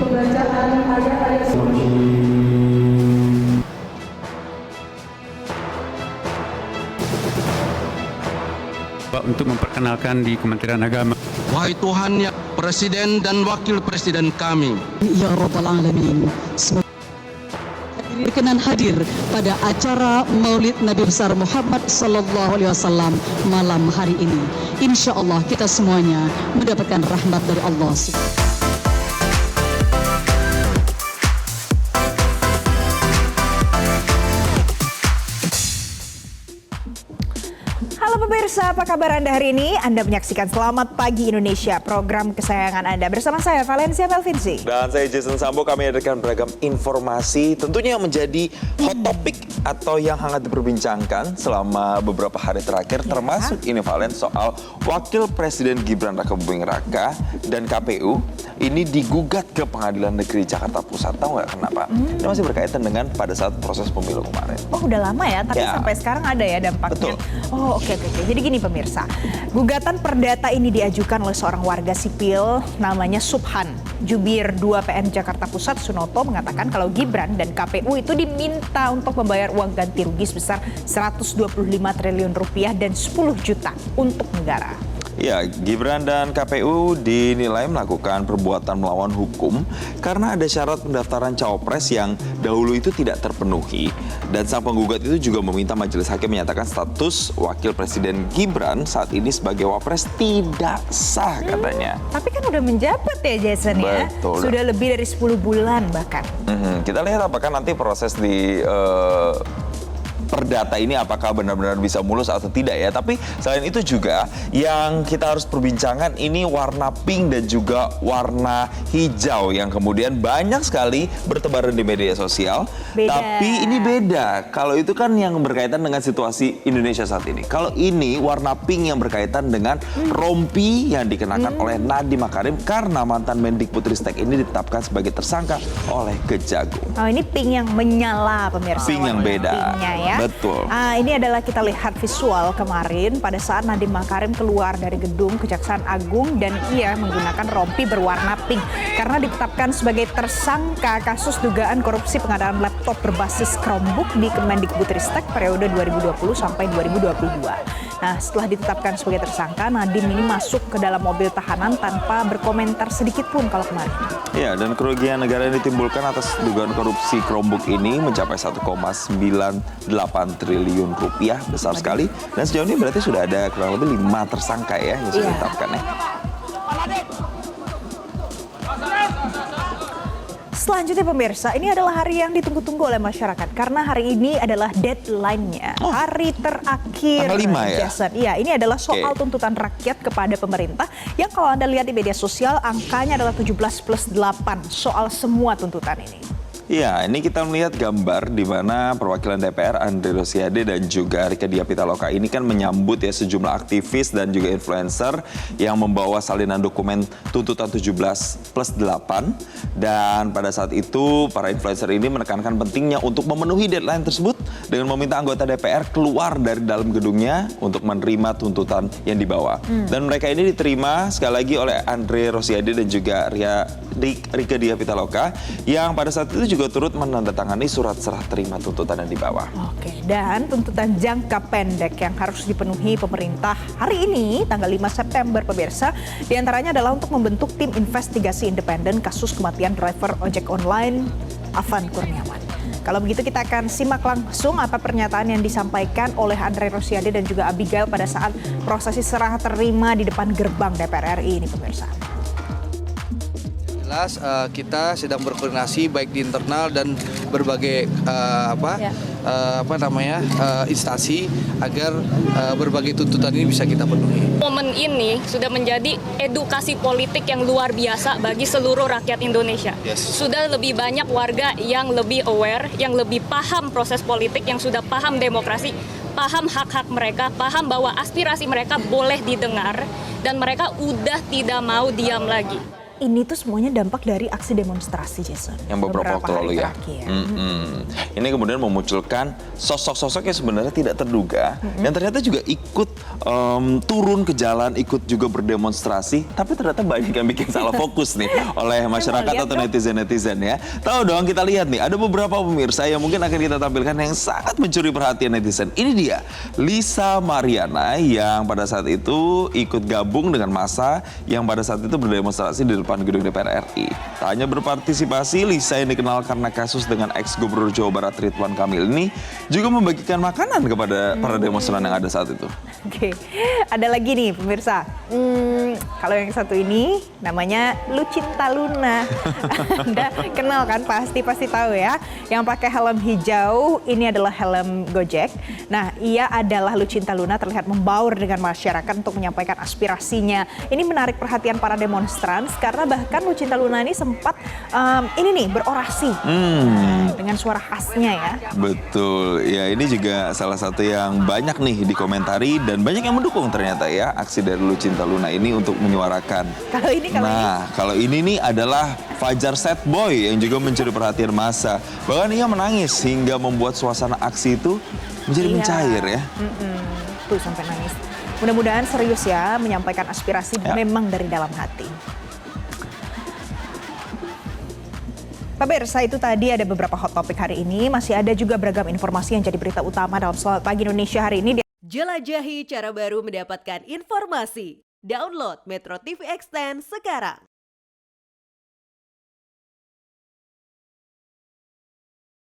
pembacaan ayat-ayat untuk memperkenalkan di Kementerian Agama. Wahai Tuhan ya Presiden dan Wakil Presiden kami. Ya Rabbal Alamin. Semoga berkenan hadir pada acara Maulid Nabi besar Muhammad Sallallahu Alaihi Wasallam malam hari ini. Insya Allah kita semuanya mendapatkan rahmat dari Allah. Halo pemirsa, apa kabar Anda hari ini? Anda menyaksikan Selamat Pagi Indonesia, program kesayangan Anda. Bersama saya Valencia Melvinci. Dan saya Jason Sambo, kami hadirkan beragam informasi tentunya yang menjadi hot topic atau yang hangat diperbincangkan selama beberapa hari terakhir. Termasuk ini Valen soal Wakil Presiden Gibran Rakebuming Raka dan KPU ini digugat ke Pengadilan Negeri Jakarta Pusat. Tahu nggak kenapa? Ini masih berkaitan dengan pada saat proses pemilu kemarin. Oh udah lama ya, tapi sampai sekarang ada ya dampaknya. Betul. Oh oke. Jadi gini pemirsa, gugatan perdata ini diajukan oleh seorang warga sipil namanya Subhan. Jubir 2 PN Jakarta Pusat Sunoto mengatakan kalau Gibran dan KPU itu diminta untuk membayar uang ganti rugi sebesar 125 triliun rupiah dan 10 juta untuk negara. Ya, Gibran dan KPU dinilai melakukan perbuatan melawan hukum karena ada syarat pendaftaran cawapres yang dahulu itu tidak terpenuhi. Dan sang penggugat itu juga meminta majelis hakim menyatakan status Wakil Presiden Gibran saat ini sebagai wapres tidak sah katanya. Tapi kan udah menjabat ya Jason ya. Betul. Sudah lebih dari 10 bulan bahkan. Kita lihat apakah nanti proses di perdata ini apakah benar-benar bisa mulus atau tidak ya. Tapi selain itu juga yang kita harus perbincangan ini warna pink dan juga warna hijau yang kemudian banyak sekali bertebaran di media sosial. Beda. Tapi ini beda. Kalau itu kan yang berkaitan dengan situasi Indonesia saat ini. Kalau ini warna pink yang berkaitan dengan rompi yang dikenakan oleh Nadiem Makarim karena mantan Mendikbudristek ini ditetapkan sebagai tersangka oleh Kejagung. Oh ini pink yang menyala pemirsa. Pink yang beda. Pinknya ya. Betul. Ini adalah kita lihat visual kemarin pada saat Nadiem Makarim keluar dari gedung Kejaksaan Agung dan ia menggunakan rompi berwarna pink karena ditetapkan sebagai tersangka kasus dugaan korupsi pengadaan laptop berbasis Chromebook di Kemendikbudristek periode 2020 sampai 2022. Nah, setelah ditetapkan sebagai tersangka, Nadiem ini masuk ke dalam mobil tahanan tanpa berkomentar sedikit pun kalau kemarin. Ya, dan kerugian negara yang ditimbulkan atas dugaan korupsi Chromebook ini mencapai 1,98 triliun rupiah, besar sekali. Dan sejauh ini berarti sudah ada kurang lebih 5 tersangka ya yang sudah ditetapkan ya. Selanjutnya pemirsa, ini adalah hari yang ditunggu-tunggu oleh masyarakat karena hari ini adalah deadline-nya, hari terakhir. Tanggal 5 ya? Jason. Iya, ini adalah soal tuntutan rakyat kepada pemerintah yang kalau Anda lihat di media sosial angkanya adalah 17+8 soal semua tuntutan ini. Ya, ini kita melihat gambar di mana perwakilan DPR Andre Rosiade dan juga Rieke Diah Pitaloka ini kan menyambut ya sejumlah aktivis dan juga influencer yang membawa salinan dokumen tuntutan 17+8 dan pada saat itu para influencer ini menekankan pentingnya untuk memenuhi deadline tersebut dengan meminta anggota DPR keluar dari dalam gedungnya untuk menerima tuntutan yang dibawa. Dan mereka ini diterima sekali lagi oleh Andre Rosiade dan juga Rieke Diah Pitaloka yang pada saat itu juga turut menandatangani surat serah terima tuntutan yang dibawa. Oke, dan tuntutan jangka pendek yang harus dipenuhi pemerintah hari ini, tanggal 5 September pemirsa, diantaranya adalah untuk membentuk tim investigasi independen kasus kematian driver ojek online Afan Kurniawan. Kalau begitu kita akan simak langsung apa pernyataan yang disampaikan oleh Andre Rosiade dan juga Abigail pada saat prosesi serah terima di depan gerbang DPR RI ini pemirsa. Jelas kita sedang berkoordinasi baik di internal dan berbagai instansi agar berbagai tuntutan ini bisa kita penuhi. Momen ini sudah menjadi edukasi politik yang luar biasa bagi seluruh rakyat Indonesia. Sudah lebih banyak warga yang lebih aware, yang lebih paham proses politik, yang sudah paham demokrasi, paham hak-hak mereka, paham bahwa aspirasi mereka boleh didengar dan mereka udah tidak mau diam lagi. ini tuh semuanya dampak dari aksi demonstrasi, Jason. Yang beberapa waktu lalu ya. terakhir. Ini kemudian memunculkan sosok-sosok yang sebenarnya tidak terduga dan ternyata juga ikut turun ke jalan, ikut juga berdemonstrasi, tapi ternyata banyak yang bikin salah fokus nih oleh masyarakat atau netizen-netizen ya. Tahu dong, kita lihat nih, ada beberapa pemirsa yang mungkin akan kita tampilkan yang sangat mencuri perhatian netizen. Ini dia, Lisa Mariana yang pada saat itu ikut gabung dengan massa yang pada saat itu berdemonstrasi di depan gedung DPR RI. Tak hanya berpartisipasi, Lisa yang dikenal karena kasus dengan ex-gubernur Jawa Barat Ridwan Kamil ini juga membagikan makanan kepada para demonstran yang ada saat itu. Oke, ada lagi nih pemirsa. Kalau yang satu ini namanya Lucinta Luna. Anda kenal kan, pasti tahu ya. Yang pakai helm hijau ini adalah helm Gojek. Nah, ia adalah Lucinta Luna, terlihat membaur dengan masyarakat untuk menyampaikan aspirasinya. Ini menarik perhatian para demonstran karena bahkan Lucinta Luna ini sempat berorasi dengan suara khasnya ya. Betul, ya ini juga salah satu yang banyak nih dikomentari dan banyak yang mendukung ternyata ya aksi dari Lucinta Luna ini untuk menyuarakan. Kalau ini nih adalah Fajar Sad Boy yang juga mencuri perhatian massa. Bahkan ia menangis hingga membuat suasana aksi itu menjadi mencair ya. Tuh sampai nangis. Mudah-mudahan serius ya menyampaikan aspirasi memang dari dalam hati. Pemirsa, itu tadi ada beberapa hot topic hari ini. Masih ada juga beragam informasi yang jadi berita utama dalam Selamat Pagi Indonesia hari ini. Jelajahi cara baru mendapatkan informasi. Download Metro TV Extend sekarang.